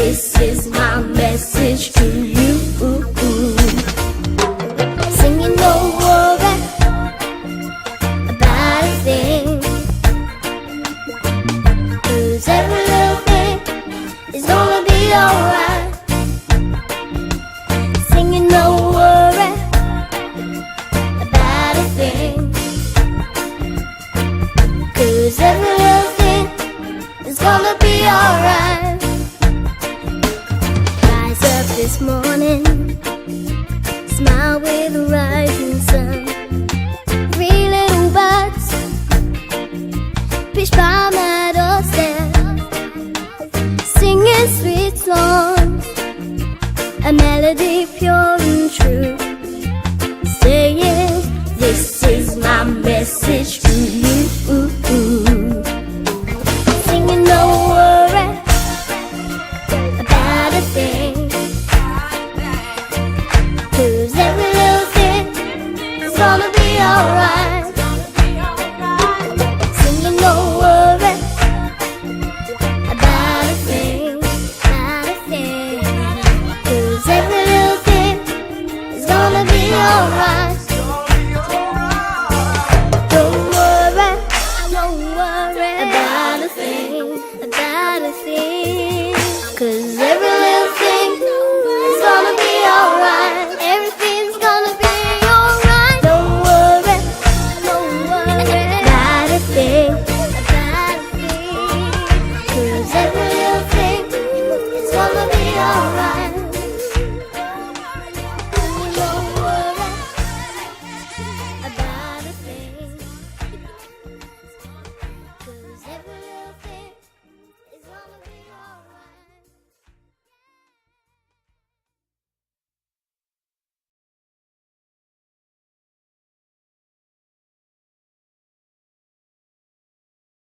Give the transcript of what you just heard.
This is my message to you. Singing don't worry about a thing, 'cause every little thing is gonna be alright. Singing don't worry about a thing, 'cause every little thing is gonna be alright. Rise up this morning, smile with the rising sun. Three little birds pitch by my doorstep, singing sweet songs, a melody pure and true, saying, this is my message to you. Singing don't worry about a thing, 'cause every little thing is gonna be alright. Singing don't worry about a thing, 'cause every little thing is gonna be alright. Don't worry about a thing, 'cause